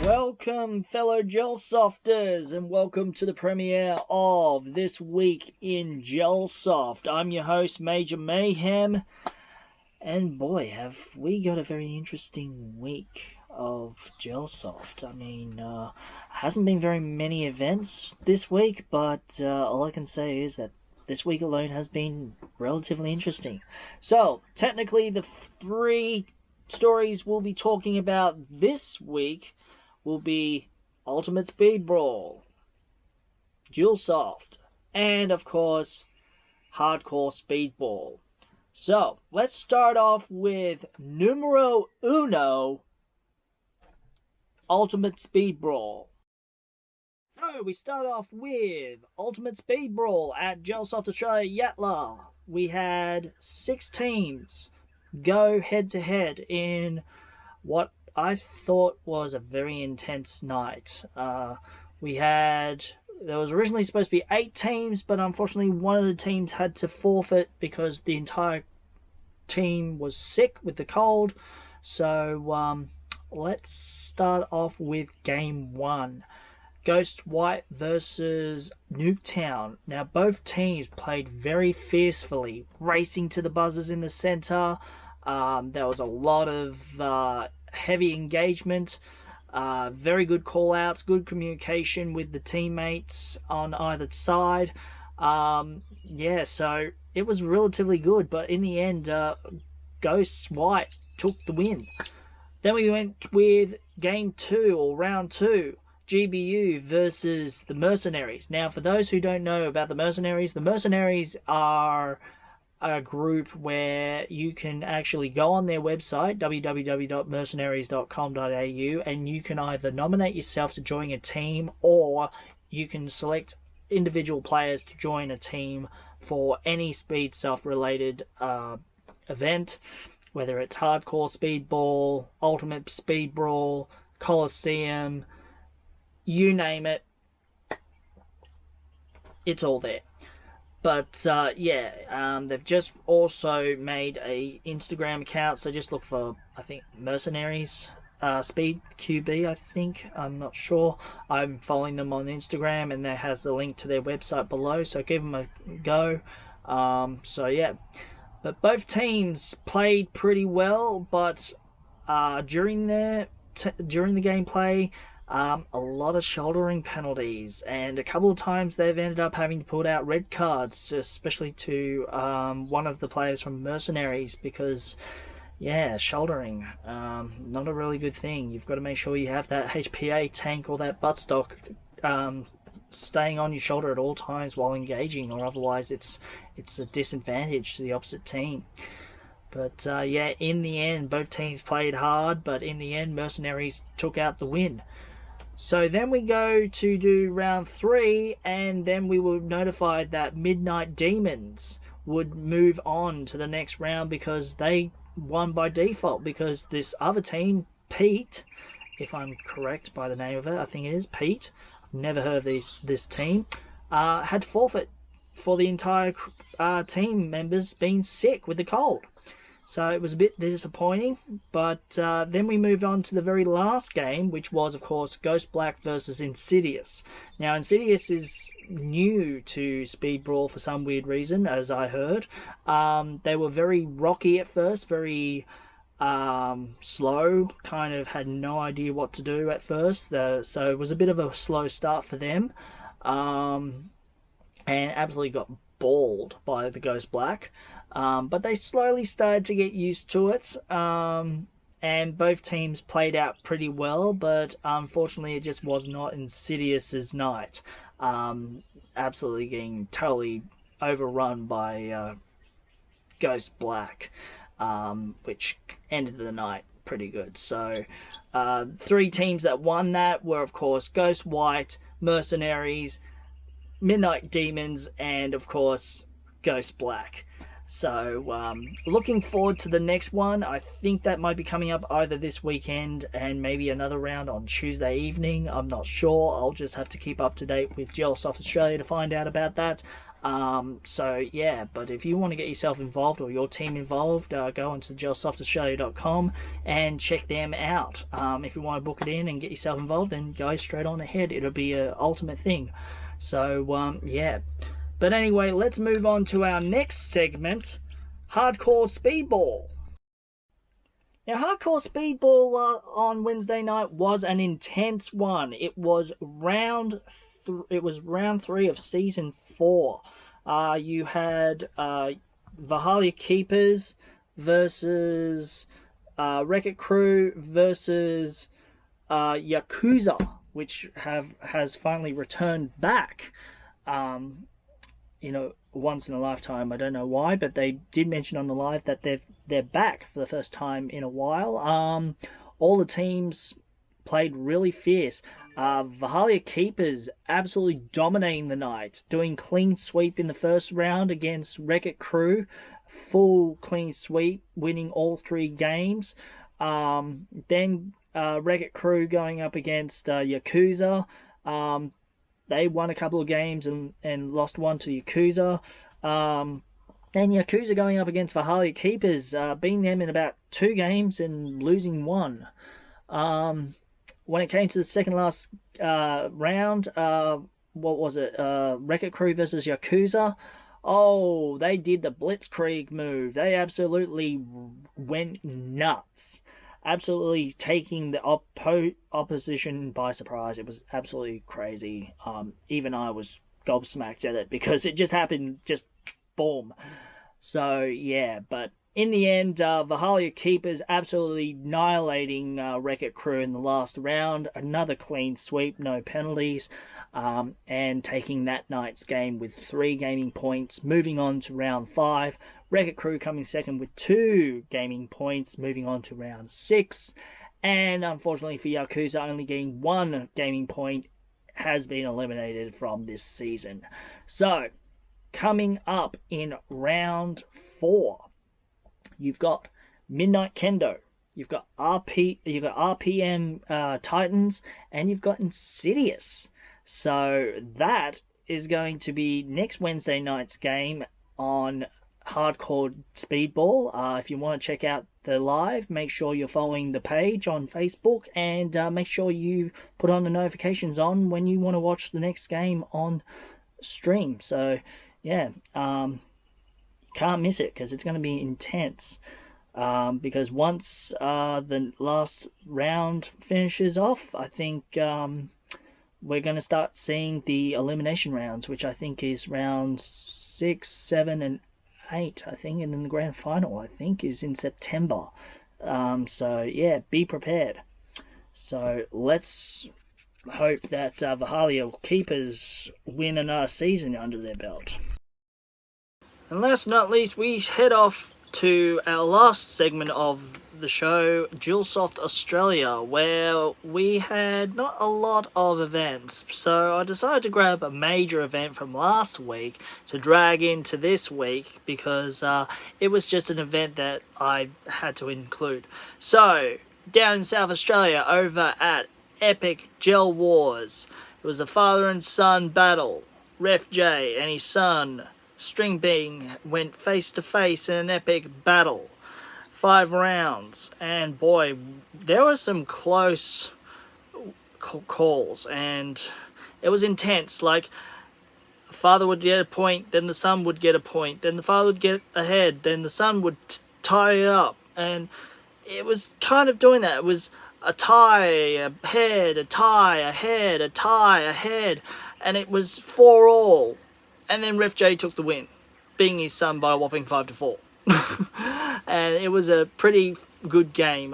Welcome, fellow GELSofters, and welcome to the premiere of This Week in Gelsoft. I'm your host, Major Mayhem, and boy, have we got a very interesting week of Gelsoft. I mean, hasn't been very many events this week, but all I can say is that this week alone has been relatively interesting. So, technically, the three stories we'll be talking about this week will be Ultimate Speedbrawl, GELSoft, and of course, Hardcore Speedball. So, let's start off with numero uno, Ultimate Speedbrawl. So, we start off with Ultimate Speedbrawl at GELSoft Australia Yatla. We had 6 teams go head-to-head in what I thought was a very intense night. There was originally supposed to be 8 teams, but unfortunately one of the teams had to forfeit because the entire team was sick with the cold. So let's start off with game 1. Ghost White versus Nuketown. Now both teams played very fiercely, racing to the buzzers in the center. There was a lot of heavy engagement, very good call-outs, good communication with the teammates on either side. So it was relatively good, but in the end, Ghost White took the win. Then we went with game 2, or round 2. GBU versus the Mercenaries. Now, for those who don't know about the Mercenaries are a group where you can actually go on their website, www.mercenaries.com.au, and you can either nominate yourself to join a team, or you can select individual players to join a team for any Speedsoft related event, whether it's Hardcore Speedball, Ultimate Speedbrawl, Coliseum, you name it, it's all there. But they've just also made a Instagram account, so just look for, I think, Mercenaries Speed QB, I think, I'm not sure. I'm following them on Instagram, and there has a link to their website below, so give them a go. But both teams played pretty well, but during the gameplay, a lot of shouldering penalties, and a couple of times they've ended up having to put out red cards, especially to one of the players from Mercenaries, because shouldering, not a really good thing. You've got to make sure you have that HPA tank or that buttstock staying on your shoulder at all times while engaging, or otherwise it's a disadvantage to the opposite team. But in the end, both teams played hard, but in the end, Mercenaries took out the win. So then we go to do round 3, and then we were notified that Midnight Demons would move on to the next round because they won by default, because this other team, Pete, if I'm correct by the name of it, I think it is Pete, I've never heard of this team, had forfeit for the entire team members being sick with the cold. So it was a bit disappointing, but then we moved on to the very last game, which was, of course, Ghost Black versus Insidious. Now, Insidious is new to Speedbrawl for some weird reason, as I heard. They were very rocky at first, very slow, kind of had no idea what to do at first, so it was a bit of a slow start for them, and absolutely got balled by the Ghost Black. But they slowly started to get used to it, and both teams played out pretty well, but unfortunately it just was not Insidious's night. Absolutely getting totally overrun by Ghost Black, which ended the night pretty good. So 3 teams that won that were, of course, Ghost White, Mercenaries, Midnight Demons, and of course Ghost Black. So looking forward to the next one. I think that might be coming up either this weekend and maybe another round on Tuesday evening. I'm not sure. I'll just have to keep up to date with GELSoft Australia to find out about that. So yeah, but if you want to get yourself involved or your team involved, go onto GELSoftAustralia.com and check them out. If you want to book it in and get yourself involved, then go straight on ahead. It'll be a ultimate thing. So yeah. But anyway, let's move on to our next segment, Hardcore Speedball. Now, Hardcore Speedball on Wednesday night was an intense one. It was round 3 of season 4. You had Valhalla Keepers versus Wreck-It Crew versus Yakuza, which has finally returned back. Once in a lifetime. I don't know why, but they did mention on the live that they're back for the first time in a while. All the teams played really fierce. Valhalla Keepers absolutely dominating the night, doing clean sweep in the first round against Wreck-It Crew. Full clean sweep, winning all 3 games. Then Wreck-It Crew going up against Yakuza. They won a couple of games and lost one to Yakuza. And Yakuza going up against Valhalla Keepers, beating them in about 2 games and losing 1. When it came to the second last round, what was it? Wreck-It Crew versus Yakuza. Oh, they did the Blitzkrieg move. They absolutely went nuts. Absolutely taking the opposition by surprise. It was absolutely crazy. Even I was gobsmacked at it because it just happened, just boom. So yeah, but in the end, Valhalla Keepers absolutely annihilating Wreck-It Crew in the last round. Another clean sweep, no penalties, and taking that night's game with 3 gaming points. Moving on to round 5. Wreck-It Crew coming second with 2 gaming points, moving on to round 6. And unfortunately for Yakuza, only getting 1 gaming point, has been eliminated from this season. So, coming up in round 4, you've got Midnight Kendo, you've got RPM Titans, and you've got Insidious. So that is going to be next Wednesday night's game on Hardcore Speedball. If you want to check out the live, make sure you're following the page on Facebook, and make sure you put on the notifications on when you want to watch the next game on stream. So yeah, can't miss it because it's going to be intense. Because once the last round finishes off, I think we're going to start seeing the elimination rounds, which I think is round 6, 7, and 8, I think, and then the grand final, I think, is in September. So yeah, be prepared. So let's hope that Valhalla Keepers win another season under their belt. And last but not least, we head off to our last segment of the show, GELSOFT Australia, where we had not a lot of events. So I decided to grab a major event from last week to drag into this week because it was just an event that I had to include. So, down in South Australia, over at Epic Gel Wars, it was a father and son battle. Ref J and his son, String Bean, went face to face in an epic battle. 5 rounds, and boy, there were some close calls, and it was intense. Like, father would get a point, then the son would get a point, then the father would get ahead, then the son would tie it up, and it was kind of doing that. It was a tie, a head, a tie, a head, a tie, a head, and it was 4-all. And then Ref J took the win, beating his son by a whopping 5-4. And it was a pretty good game.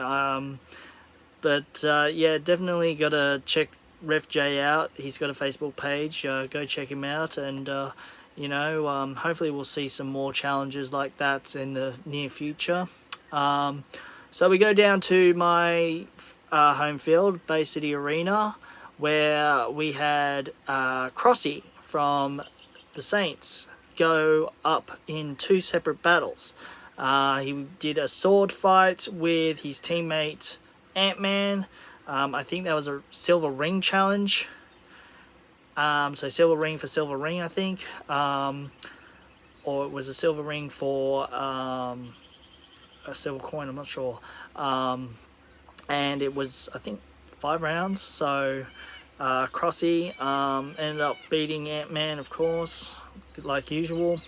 But yeah, definitely got to check Ref J out. He's got a Facebook page. Go check him out. And, hopefully we'll see some more challenges like that in the near future. So we go down to my home field, Bay City Arena, where we had Crossy from the Saints go up in 2 separate battles. He did a sword fight with his teammate Ant-Man. I think that was a silver ring challenge. So silver ring for silver ring, I think. Or it was a silver ring for a silver coin, I'm not sure. And it was, I think, 5 rounds. So Crossy ended up beating Ant-Man, of course, like usual.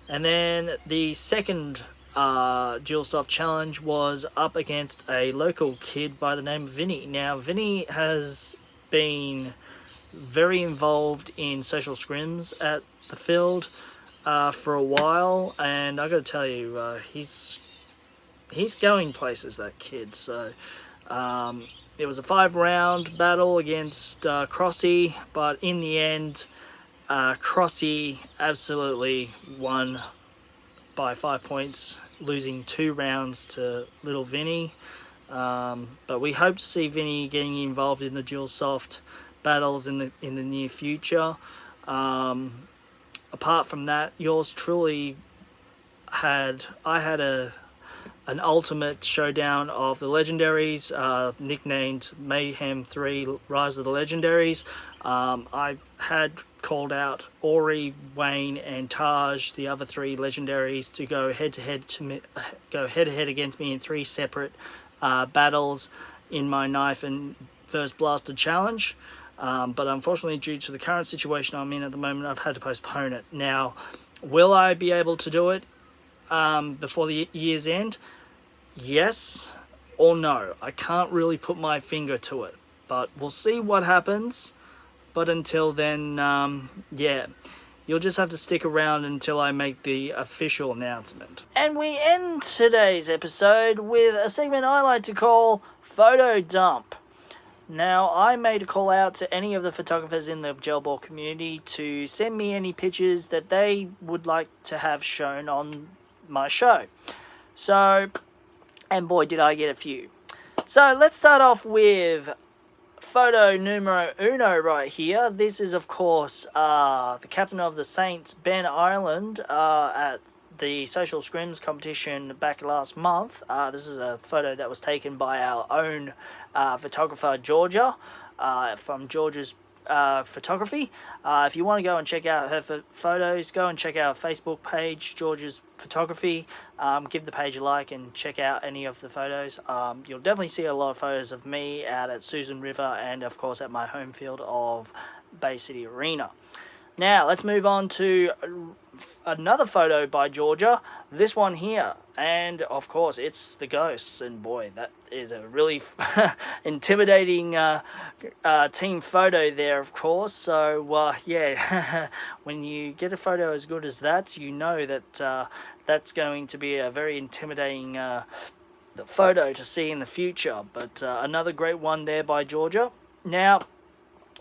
And then the second GELSOFT challenge was up against a local kid by the name of Vinny. Now, Vinny has been very involved in social scrims at the field for a while, and I gotta tell you, he's going places, that kid. So it was a 5-round battle against Crossy, but in the end, Crossy absolutely won by 5 points, losing 2 rounds to little Vinny. But we hope to see Vinny getting involved in the GELSOFT battles in the near future. Apart from that, yours truly had an ultimate showdown of the legendaries, nicknamed Mayhem 3 Rise of the Legendaries. I had called out Ori, Wayne, and Taj, the other 3 legendaries, to go head to head against me in 3 separate battles in my knife and first blasted challenge. But unfortunately, due to the current situation I'm in at the moment, I've had to postpone it. Now, will I be able to do it before the year's end? Yes or no. I can't really put my finger to it, but we'll see what happens. But until then, yeah, you'll just have to stick around until I make the official announcement. And we end today's episode with a segment I like to call Photo Dump. Now, I made a call out to any of the photographers in the GELBALL community to send me any pictures that they would like to have shown on my show. So, and boy, did I get a few. So, let's start off with photo numero uno right here. This is, of course, the captain of the Saints, Ben Ireland, at the Social Scrims competition back last month. This is a photo that was taken by our own photographer, Georgia, from Georgia's photography. If you want to go and check out her photos, go and check out our Facebook page, Georgia's photography. Give the page a like and check out any of the photos. You'll definitely see a lot of photos of me out at Susan River and of course at my home field of Bay City Arena. Now let's move on to another photo by Georgia, this one here, and of course it's the ghosts, and boy, that is a really intimidating team photo there, of course. So yeah, when you get a photo as good as that, you know that that's going to be a very intimidating photo to see in the future. But another great one there by Georgia. Now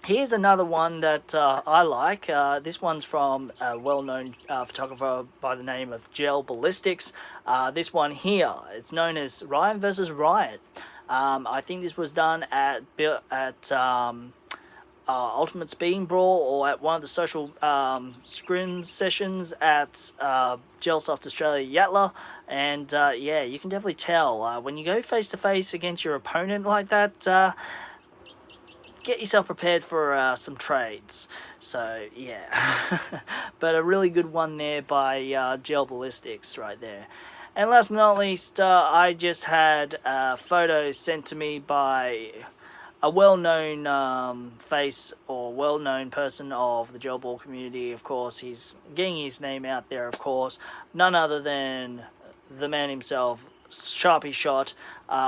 here's another one that I like. This one's from a well-known photographer by the name of GELBALListics. This one here, it's known as Ryan vs. Riot. I think this was done at Ultimate Speedball or at one of the social scrim sessions at GELSOFT Australia Yatla. And yeah, you can definitely tell when you go face-to-face against your opponent like that, get yourself prepared for some trades. So yeah, but a really good one there by GELBALListics right there. And last but not least, I just had photos sent to me by a well-known face or well-known person of the GELBALL community. Of course, he's getting his name out there, of course. None other than the man himself, Sharpie Shot,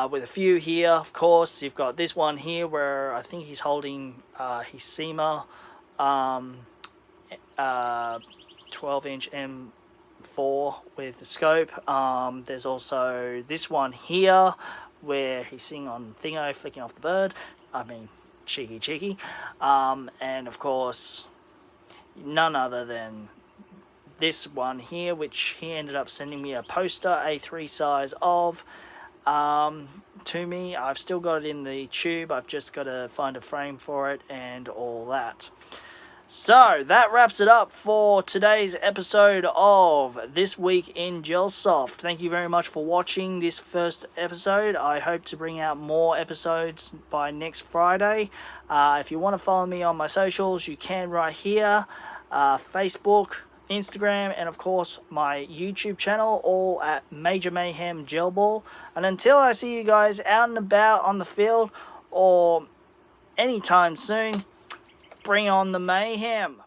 with a few here. Of course, you've got this one here where I think he's holding his SEMA 12-inch M4 with the scope. There's also this one here where he's sitting on Thingo flicking off the bird. I mean, cheeky. And of course, none other than this one here, which he ended up sending me a poster, A3 size of, to me. I've still got it in the tube. I've just got to find a frame for it and all that. So that wraps it up for today's episode of This Week in Gelsoft. Thank you very much for watching this first episode. I hope to bring out more episodes by next Friday. If you want to follow me on my socials, you can right here. Facebook, Instagram, and of course my YouTube channel, all at Major Mayhem GELBALL. And until I see you guys out and about on the field or anytime soon, bring on the mayhem.